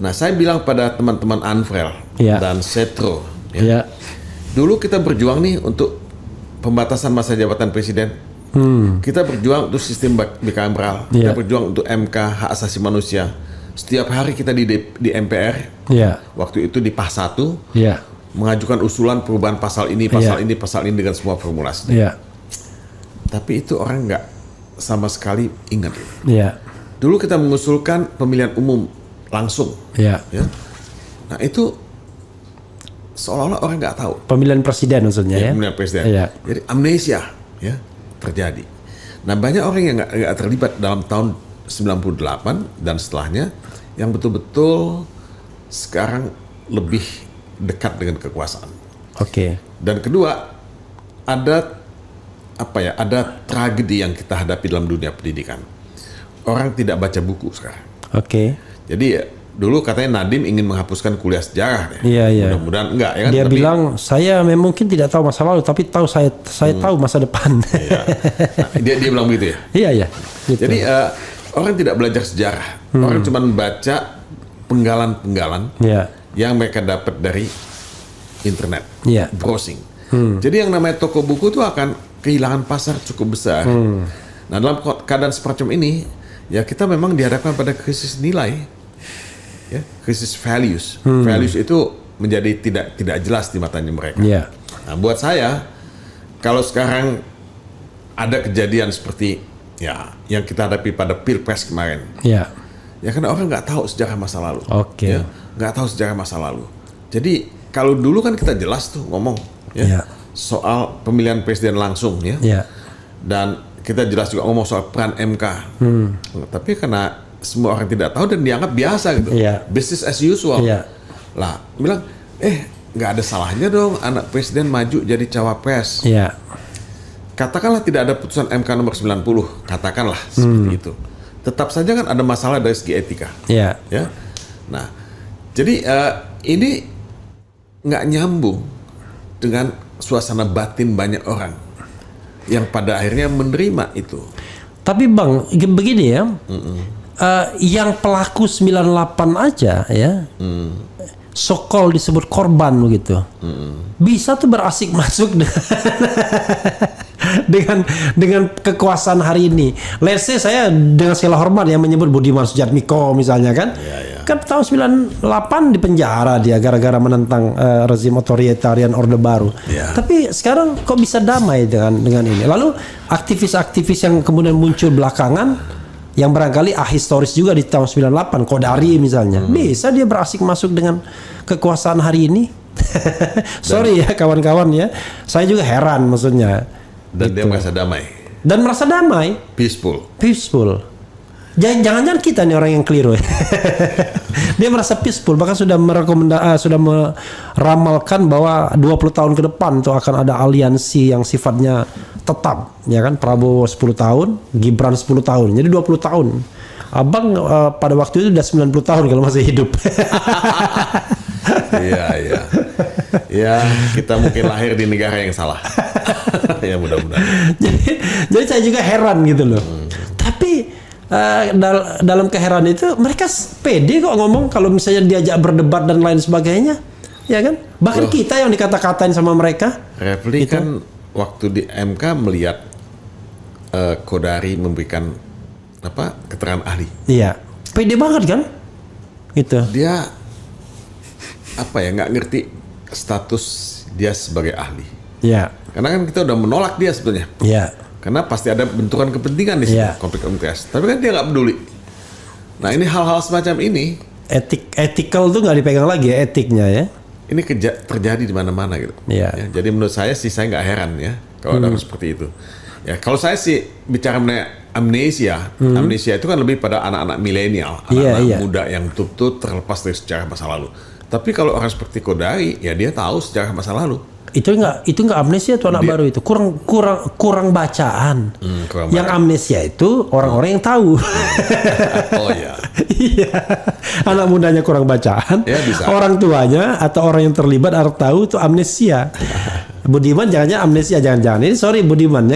Nah, saya bilang pada teman-teman Anfrel dan Setro, ya, dulu kita berjuang nih untuk pembatasan masa jabatan presiden. Kita berjuang untuk sistem bikameral, kita berjuang untuk MK hak asasi manusia. Setiap hari kita di MPR, waktu itu di PAS 1, mengajukan usulan perubahan pasal ini dengan semua formulasi. Tapi itu orang nggak sama sekali ingat. Dulu kita mengusulkan pemilihan umum langsung. Ya. Nah itu seolah-olah orang nggak tahu. Pemilihan presiden maksudnya ya? Pemilihan presiden. Jadi amnesia ya terjadi. Nah banyak orang yang nggak terlibat dalam tahun 98 dan setelahnya yang betul-betul sekarang lebih dekat dengan kekuasaan. Oke. Dan kedua, ada tragedi yang kita hadapi dalam dunia pendidikan. Orang tidak baca buku sekarang. Oke. Jadi dulu katanya Nadiem ingin menghapuskan kuliah sejarah. Iya. Mudah-mudahan enggak ya kan. Dia bilang saya mungkin tidak tahu masa lalu, tapi saya tahu masa depan. Nah, dia bilang begitu ya. Iya. Gitu. Jadi orang tidak belajar sejarah. Orang cuma baca penggalan-penggalan. Yang mereka dapat dari internet, browsing. Jadi yang namanya toko buku itu akan kehilangan pasar cukup besar. Nah dalam keadaan semacam ini, ya kita memang dihadapkan pada krisis nilai, ya, krisis values. Values itu menjadi tidak jelas di matanya mereka. Nah buat saya, kalau sekarang ada kejadian seperti yang kita hadapi pada Pilpres kemarin, ya karena orang nggak tahu sejarah masa lalu. Oke. Nggak tahu sejarah masa lalu. Jadi kalau dulu kan kita jelas tuh ngomong soal pemilihan presiden langsung dan kita jelas juga ngomong soal peran MK. Tapi karena semua orang tidak tahu dan dianggap biasa gitu, business as usual. Lah bilang nggak ada salahnya dong anak presiden maju jadi cawapres. Katakanlah tidak ada putusan MK nomor 90, katakanlah seperti itu. Tetap saja kan ada masalah dari segi etika. Ya. Nah, jadi ini nggak nyambung dengan suasana batin banyak orang yang pada akhirnya menerima itu. Tapi Bang, begini ya, yang pelaku 98 aja ya, so-called disebut korban begitu, bisa tuh berasik masuk dengan kekuasaan hari ini. Let's say saya dengan segala hormat yang menyebut Budiman Sujatmiko misalnya kan, kan tahun 98 di penjara dia gara-gara menentang rezim otoritarian Orde Baru. Tapi sekarang kok bisa damai dengan ini? Lalu aktivis-aktivis yang kemudian muncul belakangan yang barangkali ahistoris juga di tahun 98, Kodari misalnya, bisa dia berasik masuk dengan kekuasaan hari ini? Sorry ya kawan-kawan ya, saya juga heran maksudnya. Dan dia merasa damai. Dan merasa damai. Peaceful. Jangan-jangan kita nih orang yang keliru. Dia merasa peaceful, bahkan sudah sudah meramalkan bahwa 20 tahun ke depan tuh akan ada aliansi yang sifatnya tetap, ya kan? Prabowo 10 tahun, Gibran 10 tahun. Jadi 20 tahun. Abang pada waktu itu udah 90 tahun kalau masih hidup. Iya. Ya, kita mungkin lahir di negara yang salah. Ya mudah-mudahan. Jadi saya juga heran gitu loh. Tapi dalam keheranan itu mereka pede kok ngomong kalau misalnya diajak berdebat dan lain sebagainya, ya kan? Bahkan kita yang dikata-katain sama mereka. Refli gitu. Kan waktu di MK melihat Kodari memberikan keterangan ahli. Iya, pede banget kan? Gitu. Dia nggak ngerti status dia sebagai ahli. Iya. Karena kan kita udah menolak dia sebetulnya. Iya. Karena pasti ada benturan kepentingan di situ, konflik of interest. Tapi kan dia nggak peduli. Nah ini hal-hal semacam ini. Ethical tuh nggak dipegang lagi ya, etiknya ya. Ini terjadi di mana-mana gitu. Iya. Ya, jadi menurut saya nggak heran ya kalau ada seperti itu. Ya kalau saya sih bicara mengenai amnesia. Amnesia itu kan lebih pada anak-anak milenial, anak-anak muda yang betul-betul terlepas dari sejarah masa lalu. Tapi kalau orang seperti Kodari, ya dia tahu sejarah masa lalu. Itu nggak amnesia tuh anak baru itu, kurang bacaan. Yang amnesia itu orang-orang yang tahu. Oh iya. Iya. Anak mudanya kurang bacaan. Ya, bisa. Orang tuanya atau orang yang terlibat harus tahu itu amnesia. Budiman jangan amnesia, jangan. Ini sorry Budiman ya,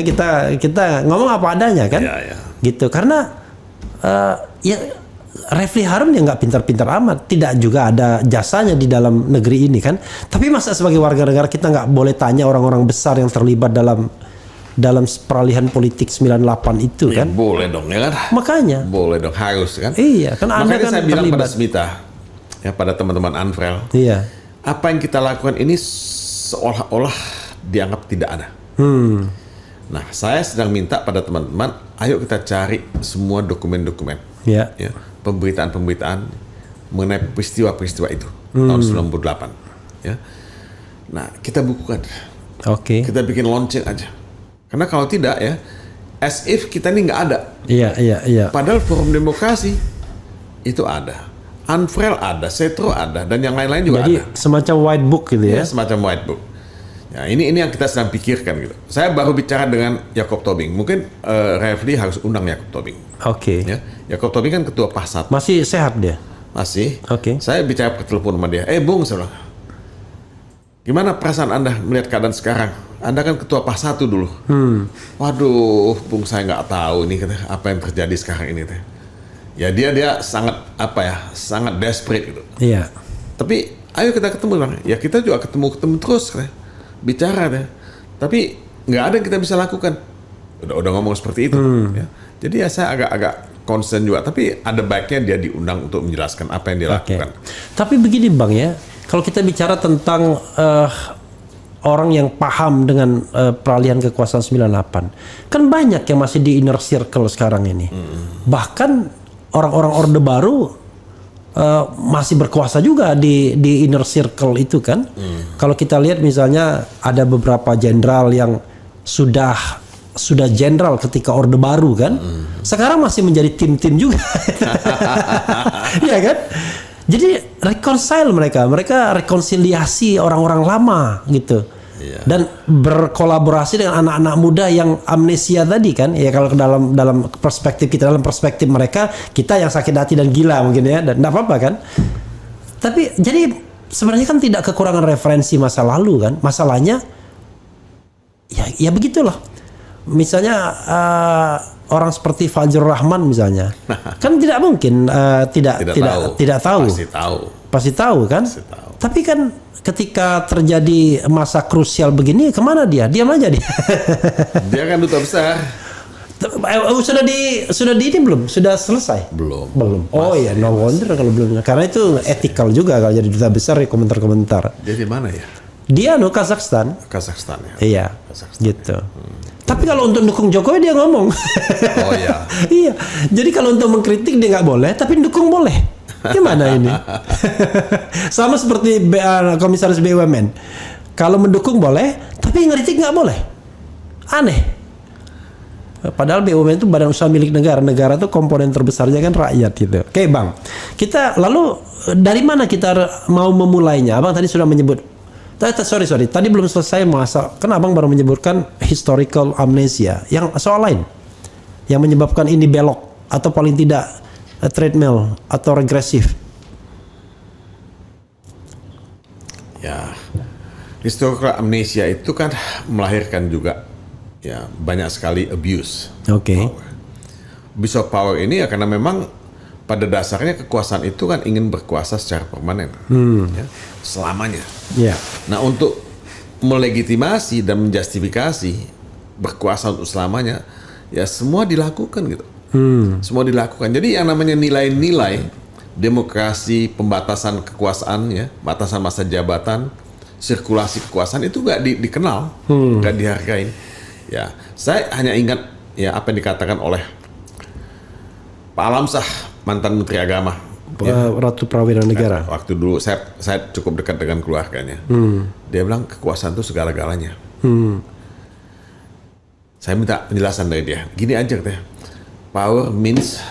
kita ngomong apa adanya kan. Ya. Gitu karena Refli Harun ya nggak pintar-pintar amat, tidak juga ada jasanya di dalam negeri ini kan. Tapi masa sebagai warga negara kita nggak boleh tanya orang-orang besar yang terlibat dalam peralihan politik 98 itu kan? Boleh dong ya kan? Makanya. Boleh dong, harus kan? Iya kan. Anda makanya kan saya bilang terlibat. pada Smita, ya pada teman-teman Anfrel. Iya. Apa yang kita lakukan ini seolah-olah dianggap tidak ada. Nah, saya sedang minta pada teman-teman, ayo kita cari semua dokumen-dokumen. Iya. Ya, pemberitaan mengenai peristiwa-peristiwa itu tahun 98 ya. Nah, kita bukukan. Oke. Kita bikin launching aja. Karena kalau tidak ya, as if kita ini nggak ada. Iya. Padahal forum demokrasi itu ada. Anfrel ada, Setro ada, dan yang lain-lain juga ada. Jadi semacam white book gitu ya? Semacam white book. Ya, ini yang kita sedang pikirkan gitu. Saya baru bicara dengan Jacob Tobing. Mungkin Refli harus undang Jacob Tobing. Oke. Ya, Jacob Tobing kan ketua Pasat. Masih sehat dia? Masih. Oke. Saya bicara per telepon sama dia. Bung, saya bilang, gimana perasaan Anda melihat keadaan sekarang? Anda kan ketua Pasat dulu. Waduh, Bung, saya nggak tahu ini apa yang terjadi sekarang ini. Ya dia sangat sangat desperate gitu. Iya. Tapi ayo kita ketemu Bang. Ya kita juga ketemu terus bicara deh. Tapi nggak ada yang kita bisa lakukan. Udah ngomong seperti itu. Ya. Jadi ya saya agak concern juga. Tapi ada baiknya dia diundang untuk menjelaskan apa yang dia lakukan. Tapi begini Bang ya, kalau kita bicara tentang orang yang paham dengan peralihan kekuasaan 98, kan banyak yang masih di inner circle sekarang ini. Bahkan orang-orang Orde Baru masih berkuasa juga di inner circle itu kan. Kalau kita lihat misalnya ada beberapa jenderal yang sudah jenderal ketika Orde Baru kan, sekarang masih menjadi tim-tim juga. Iya kan? Jadi reconcile mereka rekonsiliasi orang-orang lama gitu. Iya. Dan berkolaborasi dengan anak-anak muda yang amnesia tadi kan. Ya kalau dalam perspektif kita, dalam perspektif mereka, kita yang sakit hati dan gila mungkin ya, dan enggak apa-apa kan. Tapi jadi sebenarnya kan tidak kekurangan referensi masa lalu kan. Masalahnya ya begitulah. Misalnya orang seperti Fajrul Rahman misalnya, kan tidak mungkin tidak tahu. Pasti tahu kan. Tapi kan ketika terjadi masa krusial begini, kemana dia? Diam aja dia. Dia kan duta besar. Sudah di ini belum? Sudah selesai? Belum. Oh ya, no wonder kalau belum. Karena itu ethical juga kalau jadi duta besar ya komentar-komentar. Dia di mana ya? Dia Kazakhstan. Kazakhstan ya. Iya. Kazakhstan, gitu. Tapi kalau untuk dukung Jokowi dia ngomong. Oh iya. Iya. Jadi kalau untuk mengkritik dia nggak boleh, tapi dukung boleh. Gimana ini? Sama seperti Komisaris BUMN. Kalau mendukung boleh, tapi ngeritik nggak boleh. Aneh. Padahal BUMN itu badan usaha milik negara. Negara itu komponen terbesarnya kan rakyat gitu. Oke Bang, kita lalu dari mana kita mau memulainya? Abang tadi sudah menyebut, sorry, tadi belum selesai masa. Kan Abang baru menyebutkan historical amnesia. Yang soal lain yang menyebabkan ini belok atau paling tidak treadmill atau regresif. Ya, historical amnesia itu kan melahirkan juga ya banyak sekali abuse. Oke. Abuse of power ini ya karena memang pada dasarnya kekuasaan itu kan ingin berkuasa secara permanen, ya, selamanya. Yeah. Nah untuk melegitimasi dan menjustifikasi berkuasa untuk selamanya, ya semua dilakukan gitu. Semua dilakukan. Jadi yang namanya nilai-nilai demokrasi, pembatasan kekuasaan, ya, batasan masa jabatan, sirkulasi kekuasaan itu nggak dikenal, nggak dihargai. Ya, saya hanya ingat ya apa yang dikatakan oleh Pak Alamsah, mantan Menteri Agama, Ratu Prawira Negara. Waktu dulu saya cukup dekat dengan keluarganya. Dia bilang kekuasaan itu segala-galanya. Saya minta penjelasan dari dia. Gini aja katanya, power means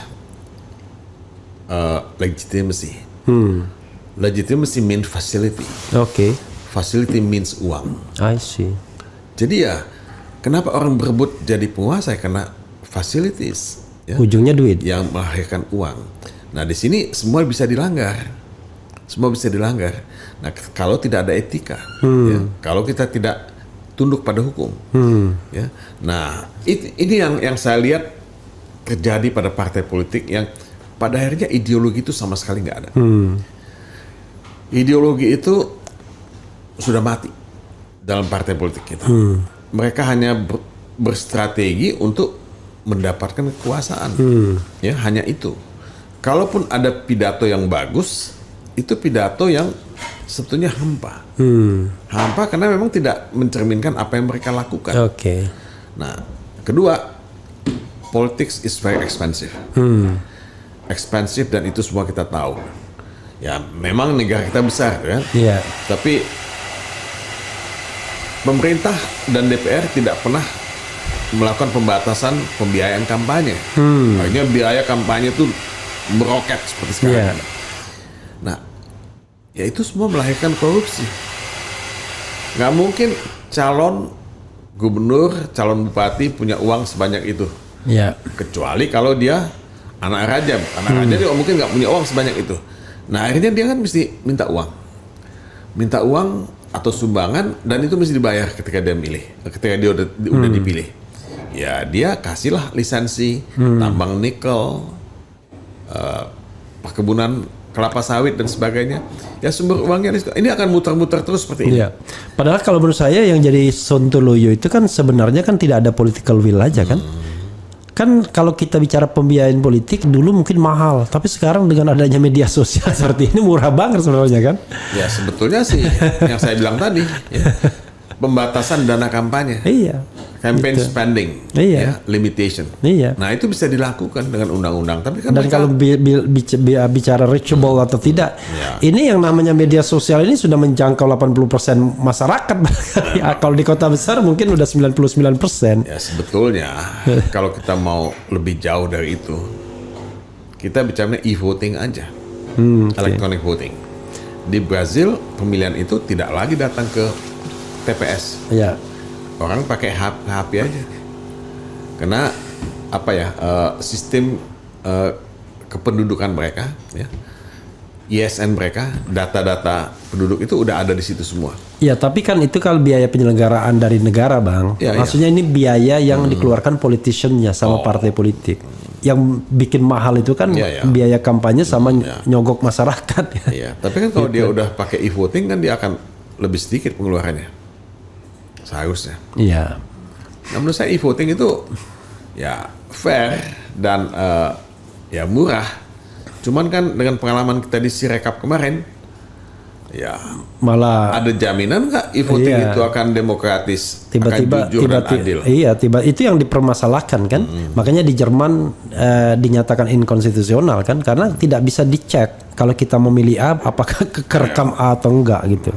legitimacy. Legitimacy means facility. Oke. Facility means uang. I see. Jadi ya, kenapa orang berebut jadi penguasa? Karena facilities, ya, Ujungnya duit. yang melahirkan uang. Nah di sini semua bisa dilanggar, semua bisa dilanggar. Nah kalau tidak ada etika, ya, kalau kita tidak tunduk pada hukum, ya. Nah ini yang saya lihat terjadi pada partai politik yang pada akhirnya ideologi itu sama sekali nggak ada. Ideologi itu sudah mati dalam partai politik kita. Mereka hanya berstrategi untuk mendapatkan kekuasaan, ya hanya itu. Kalaupun ada pidato yang bagus, itu pidato yang sebetulnya hampa. Hampa karena memang tidak mencerminkan apa yang mereka lakukan. Oke. Nah, kedua, politics is very expensive. Expensive dan itu semua kita tahu. Ya, memang negara kita besar, kan? Iya. Tapi pemerintah dan DPR tidak pernah melakukan pembatasan pembiayaan kampanye. Akhirnya biaya kampanye itu meroket seperti sekarang. Yeah. Nah, ya itu semua melahirkan korupsi. Nggak mungkin calon gubernur, calon bupati punya uang sebanyak itu. Iya. Kecuali kalau dia anak raja. Anak raja dia mungkin nggak punya uang sebanyak itu. Nah, akhirnya dia kan mesti minta uang. Minta uang atau sumbangan dan itu mesti dibayar ketika dia dia udah dipilih. Ya dia kasihlah lisensi tambang nikel, perkebunan kelapa sawit dan sebagainya. Ya sumber uangnya ini akan muter-muter terus seperti ini. Iya. Padahal kalau menurut saya yang jadi Sontoloyo itu kan sebenarnya kan tidak ada political will aja kan. Kan kalau kita bicara pembiayaan politik dulu mungkin mahal, tapi sekarang dengan adanya media sosial seperti ini murah banget sebenarnya kan? Ya sebetulnya sih yang saya bilang tadi, ya, pembatasan dana kampanye, iya, campaign gitu. spending, Iya. ya, limitation. Iya. Nah itu bisa dilakukan dengan undang-undang, tapi kan Dan mereka, kalau bicara reachable atau tidak, Ya. ini yang namanya media sosial ini sudah menjangkau 80% masyarakat. Ya, kalau di kota besar mungkin udah 99%. ya sebetulnya kalau kita mau lebih jauh dari itu, kita bicaranya e-voting aja, electronic voting. Di Brazil pemilihan itu tidak lagi datang ke TPS. Ya. Orang pakai HP aja. Karena apa ya, sistem kependudukan mereka, ya, ISN mereka, data-data penduduk itu udah ada di situ semua. Ya, tapi kan itu kalau biaya penyelenggaraan dari negara, Bang. Ya, maksudnya ini biaya yang dikeluarkan politiciannya sama partai politik. Yang bikin mahal itu kan biaya kampanye sama nyogok masyarakat. Iya, tapi kan kalau dia udah pakai e-voting kan dia akan lebih sedikit pengeluarannya. Seharusnya. Iya. Nah, menurut saya e-voting itu ya fair dan ya murah. Cuman kan dengan pengalaman kita di Sirekap kemarin, ya malah ada jaminan nggak e-voting itu akan demokratis, akan jujur dan adil? Iya, itu yang dipermasalahkan kan. Makanya di Jerman dinyatakan inkonstitusional kan, karena tidak bisa dicek kalau kita memilih A apakah kerekam A atau enggak gitu.